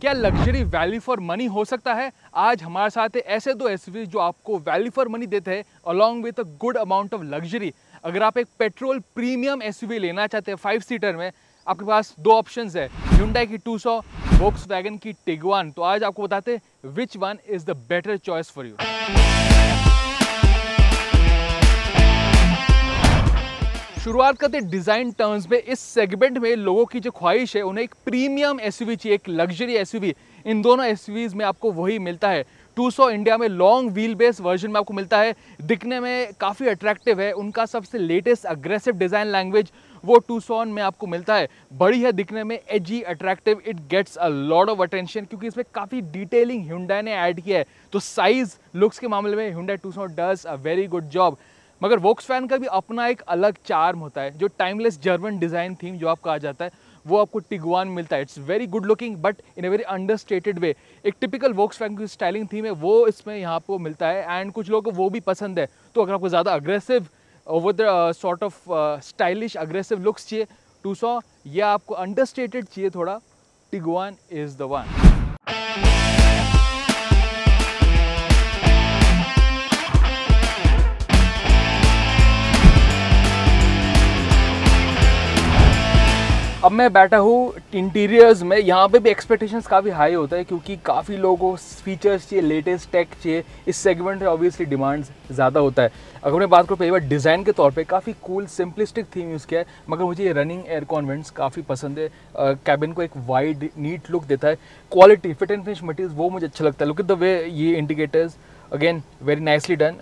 क्या luxury value for money हो सकता है? आज हमारे साथ है ऐसे दो एसयूवी जो आपको वैल्यू फॉर मनी देते हैं along with a good amount of luxury. अगर आप एक पेट्रोल प्रीमियम एसयूवी लेना चाहते हैं 5 सीटर में, आपके पास दो ऑप्शंस है, Hyundai की 200, वोक्सवैगन की टिगुआन। तो आज आपको बताते हैं which one is the better choice for you. शुरुआत करते डिज़ाइन टर्म्स में। इस सेगमेंट में लोगों की जो ख्वाहिश है, उन्हें एक प्रीमियम एसयूवी चाहिए, एक लग्जरी एसयूवी। इन दोनों एसयूवीज में आपको वही मिलता है। 200 इंडिया में लॉन्ग व्हील बेस वर्जन में आपको मिलता है, दिखने में काफ़ी अट्रैक्टिव है। उनका सबसे लेटेस्ट अग्रेसिव डिज़ाइन लैंग्वेज वो 200 में आपको मिलता है। बड़ी है, दिखने में edgy, attractive, it gets a lot of attention क्योंकि इसमें काफ़ी डिटेलिंग Hyundai ने ऐड किया है। तो साइज़ लुक्स के मामले में Hyundai 200 does a very good job. मगर वोक्सवैगन का भी अपना एक अलग चार्म होता है। जो टाइमलेस जर्मन डिज़ाइन थीम जो आपको कहा जाता है, वो आपको टिगुआन मिलता है। It's very good looking but in a very understated way. एक टिपिकल वोक्सवैगन की स्टाइलिंग थीम है, वो इसमें यहाँ पर मिलता है एंड कुछ लोगों को वो भी पसंद है। तो अगर आपको ज़्यादा aggressive over the sort of stylish aggressive looks चाहिए 200, या आपको अंडरस्टेटेड चाहिए थोड़ा, टिगुआन इज़ द वन। अब मैं बैठा हूँ इंटीरियर्स में। यहाँ पे भी एक्सपेक्टेशंस काफ़ी हाई होता है क्योंकि काफ़ी लोगों को फीचर्स चाहिए, लेटेस्ट टेक चाहिए। इस सेगमेंट में ऑब्वियसली डिमांड्स ज़्यादा होता है। अगर मैं बात करूँ पहली बार डिज़ाइन के तौर पे, काफ़ी कूल सिंपलिस्टिक थीम यूज़ किया है, मगर मुझे ये रनिंग एयर कॉन्वेंट्स काफ़ी पसंद है। कैबिन को एक वाइड नीट लुक देता है। Quality, fit and finish material वो मुझे अच्छा लगता है। लुक एट द वे ये indicators, again very nicely done,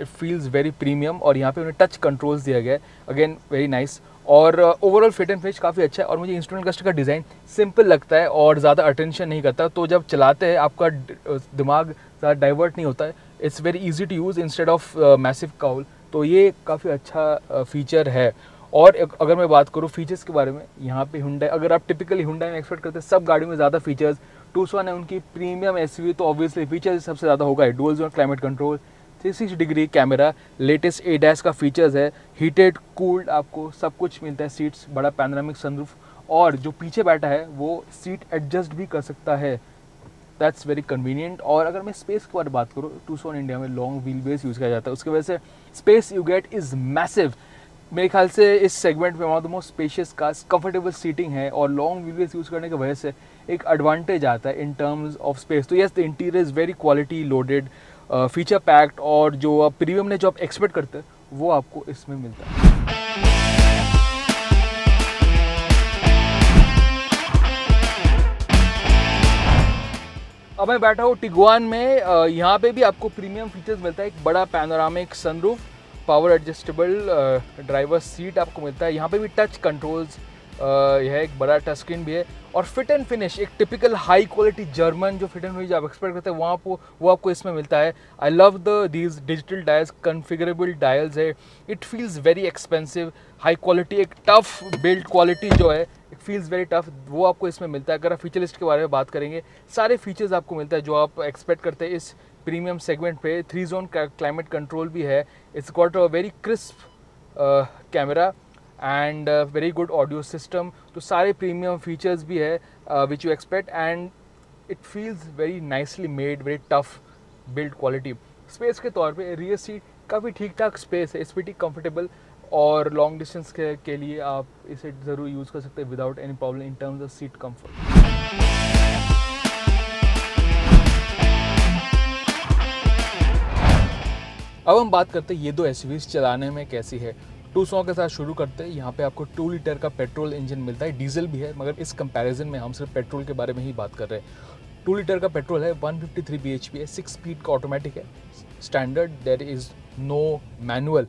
it feels very premium. और यहाँ पे उन्हें टच कंट्रोल्स दिया गया है, अगेन वेरी नाइस। और ओवरऑल फिट एंड फिनिश काफ़ी अच्छा है। और मुझे इंस्ट्रूमेंट क्लस्टर का डिज़ाइन सिंपल लगता है और ज़्यादा अटेंशन नहीं करता, तो जब चलाते हैं आपका दिमाग ज़्यादा डाइवर्ट नहीं होता है। It's very easy to use instead of massive cowl. तो ये काफ़ी अच्छा फीचर है। और अगर मैं बात करूँ फीचर्स के बारे में, यहाँ पे Hyundai, अगर आप टिपिकली Hyundai में एक्सपेक्ट करते हैं सब गाड़ियों में ज़्यादा फीचर्स, 200 है उनकी प्रीमियम एसयूवी, तो ऑब्वियसली फीचर्स सबसे ज़्यादा होगा। Dual zone climate control, 360 degree camera, latest ADAS का फीचर्स है, हीटेड कूल्ड आपको सब कुछ मिलता है। सीट्स, बड़ा पैनोरामिक सनरूफ, और जो पीछे बैठा है वो सीट एडजस्ट भी कर सकता है। That's very convenient. और अगर मैं स्पेस के बारे में बात करूँ, 200 इंडिया में लॉन्ग व्हील बेस यूज़ किया जाता है, उसकी वजह से space you get is massive. मेरे ख्याल से इस सेगमेंट में one of the most spacious cars, comfortable seating है और लॉन्ग व्हील बेस यूज़ करने की वजह से एक एडवांटेज आता है इन टर्म्स ऑफ स्पेस। तो yes, the interior is very quality loaded, feature packed, और जो आप प्रीमियम ने जो आप एक्सपेक्ट करते हैं वो आपको इसमें मिलता है। अब मैं बैठा हूँ टिगुआन में। यहाँ पे भी आपको प्रीमियम फीचर्स मिलता है। एक बड़ा panoramic sunroof, power adjustable driver seat आपको मिलता है। यहाँ पे भी टच कंट्रोल्स, यह एक बड़ा टच स्क्रीन भी है। और फिट एंड फिनिश, एक टिपिकल हाई क्वालिटी जर्मन जो फिट एंड फिनिश आप एक्सपेक्ट करते हैं वो आपको इसमें मिलता है। I love these digital dials, configurable dials है। It feels very expensive, high quality, एक टफ बिल्ड क्वालिटी जो है, इट फील्स वेरी टफ, वो आपको इसमें मिलता है। अगर आप फीचर लिस्ट के बारे में बात करेंगे, सारे फीचर्स आपको मिलता है जो आप एक्सपेक्ट करते हैं इस प्रीमियम सेगमेंट पे। 3 जोन क्लाइमेट कंट्रोल भी है। It's got a very crisp camera and very good audio system. तो सारे प्रीमियम फीचर्स भी है which you expect, and it feels very nicely made, very tough build quality. Space के तौर पे रियर सीट काफ़ी ठीक ठाक स्पेस है, इट्स प्रीटी कंफर्टेबल, और लॉन्ग डिस्टेंस के लिए आप इसे ज़रूर यूज़ कर सकते हैं without any problem in terms of seat comfort. अब हम बात करते हैं ये दो एसयूवीज चलाने में कैसी है। 200 के साथ शुरू करते हैं। यहाँ पे आपको 2 लीटर का पेट्रोल इंजन मिलता है, डीजल भी है, मगर इस कंपैरिजन में हम सिर्फ पेट्रोल के बारे में ही बात कर रहे हैं। 2 लीटर का पेट्रोल है, 153 bhp है, 6 स्पीड का ऑटोमेटिक है, standard, there is no manual.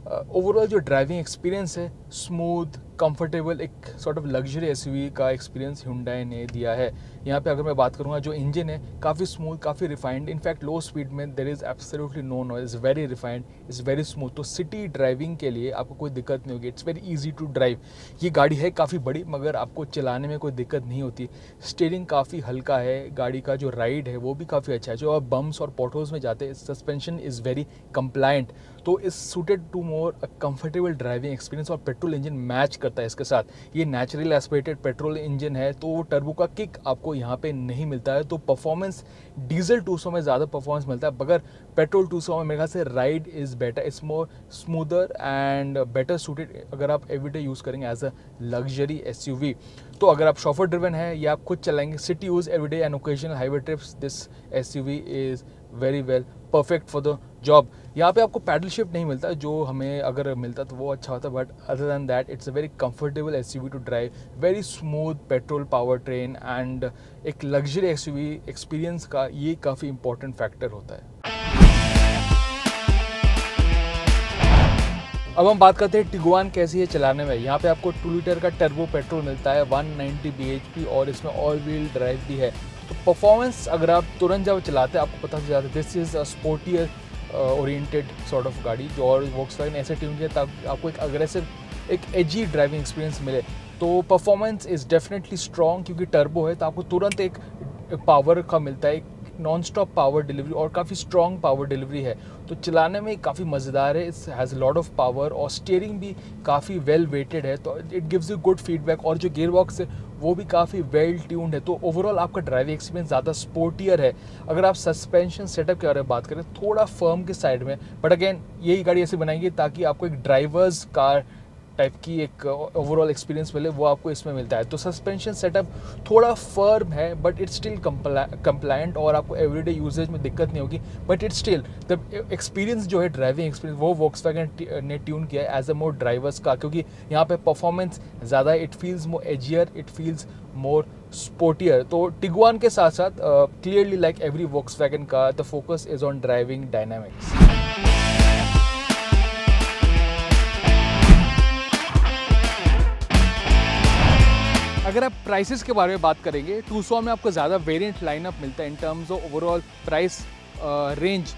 Overall जो ड्राइविंग एक्सपीरियंस है, स्मूथ, कंफर्टेबल, एक सॉर्ट ऑफ लग्जरी एसयूवी का एक्सपीरियंस Hyundai ने दिया है। यहाँ पे अगर मैं बात करूँगा, जो इंजन है काफ़ी स्मूथ, काफ़ी रिफाइंड, इनफैक्ट लो स्पीड में there is absolutely no noise, very refined, is very smooth. तो सिटी ड्राइविंग के लिए आपको कोई दिक्कत नहीं होगी, it's very easy to drive. ये गाड़ी है काफ़ी बड़ी, मगर आपको चलाने में कोई दिक्कत नहीं होती। स्टीयरिंग काफ़ी हल्का है, गाड़ी का जो राइड है वो भी काफ़ी अच्छा है। जो आप बम्स और पॉटहोल्स में जाते हैं, सस्पेंशन इज़ वेरी कंप्लायंट, तो is suited to more a comfortable driving experience. और पेट्रोल इंजन मैच करता है इसके साथ। ये नेचुरल एस्पिरेटेड पेट्रोल इंजन है, तो टर्बो का किक आपको यहाँ पे नहीं मिलता है, तो परफॉर्मेंस डीजल 200 में ज़्यादा परफॉर्मेंस मिलता है, मगर पेट्रोल 200 में मेरे ख्याल से ride is better, it's more smoother and better suited अगर आप एवरीडे यूज़ करेंगे एज अ लग्जरी एसयूवी। तो अगर आप शॉफर ड्रिवन है या आप खुद चलाएंगे city use everyday and occasional highway trips, this SUV is very well perfect for the job. यहाँ पे आपको पैडल शिफ्ट नहीं मिलता, जो हमें अगर मिलता तो वो अच्छा होता, but other than that it's a very comfortable SUV to drive, very smooth petrol powertrain and एक लग्जरी एसयूवी एक्सपीरियंस का ये काफ़ी इंपॉर्टेंट फैक्टर होता है। अब हम बात करते हैं टिगुआन कैसी है चलाने में। यहाँ पे आपको 2 लीटर का टर्बो पेट्रोल मिलता है 190 bhp और इसमें ऑल व्हील ड्राइव भी है। तो परफॉर्मेंस अगर आप तुरंत जब चलाते हैं आपको पता चल जाता है this is a sportier oriented sort of गाड़ी, जो और वॉक्सवैगन ऐसे ट्यून किया ताकि आपको एक अग्रेसिव एक एजी ड्राइविंग एक्सपीरियंस मिले। तो परफॉर्मेंस इज़ डेफिनेटली स्ट्रॉन्ग, क्योंकि टर्बो है तो आपको तुरंत एक पावर का मिलता है, नॉन स्टॉप पावर डिलीवरी और काफ़ी स्ट्रॉन्ग पावर डिलीवरी है, तो चलाने में काफ़ी मज़ेदार है। It's has lot of power और स्टीयरिंग भी काफ़ी वेल वेटेड है, तो it gives you good feedback, और जो गियर बॉक्स है वो भी काफ़ी वेल ट्यून्ड है। तो ओवरऑल आपका ड्राइविंग एक्सपीरियंस ज़्यादा स्पोर्टियर है। अगर आप सस्पेंशन सेटअप के बारे में बात करें थोड़ा फर्म के साइड में, बट अगेन यही गाड़ी ऐसे बनाएंगे ताकि आपको एक ड्राइवर्स कार टाइप की एक ओवरऑल एक्सपीरियंस मिले, वो आपको इसमें मिलता है। तो सस्पेंशन सेटअप थोड़ा फर्म है बट इट्स स्टिल कंप्लायंट और आपको एवरीडे यूजेज में दिक्कत नहीं होगी, but it's still the experience जो है ड्राइविंग एक्सपीरियंस वो वॉक्सवैगन ने ट्यून किया है एज अ मोर ड्राइवर्स का, क्योंकि यहाँ पे परफॉर्मेंस ज़्यादा है, it feels more एजियर, it feels more sportier. तो टिगुआन के साथ साथ clearly like every Volkswagen car the focus is on driving dynamics. अगर आप प्राइसेस के बारे में बात करेंगे, 200 में आपको ज़्यादा वेरिएंट लाइनअप मिलता है in terms of overall price range.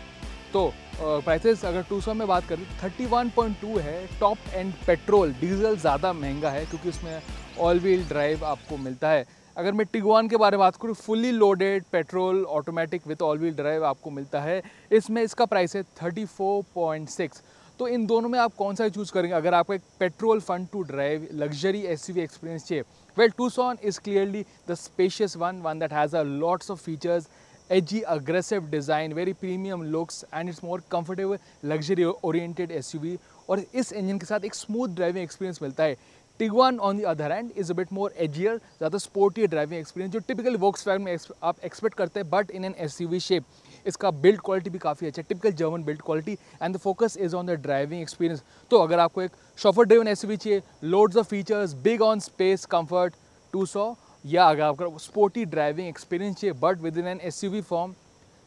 तो प्राइसेस अगर 200 में बात करें 31.2 है टॉप एंड पेट्रोल, डीजल ज़्यादा महंगा है क्योंकि उसमें ऑल व्हील ड्राइव आपको मिलता है। अगर मैं टिगुआन के बारे में बात करूँ fully loaded petrol automatic with all wheel drive आपको मिलता है, इसमें इसका प्राइस है 34.6। तो इन दोनों में आप कौन सा चूज़ करेंगे अगर आपको एक petrol fun to drive luxury SUV experience चाहिए? Well, Tucson is clearly the spacious one that has a lots of features, edgy, aggressive design, very premium looks, and it's more comfortable, luxury-oriented SUV. और इस engine के साथ एक smooth driving experience मिलता है। Tiguan on the other hand is a bit more edgier, ज़्यादा sporty driving experience जो typical Volkswagen में आप एक्सपेक्ट करते हैं, but in an SUV shape. इसका बिल्ड क्वालिटी भी काफ़ी अच्छा है, typical German build quality, and the focus is on the driving experience. तो अगर आपको एक शॉफर ड्रिवन एसयूवी चाहिए, loads of features, big on space, comfort, 200, या अगर आपका स्पोर्टी ड्राइविंग एक्सपीरियंस चाहिए but with in an SUV form,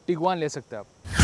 Tiguan ले सकते हैं आप।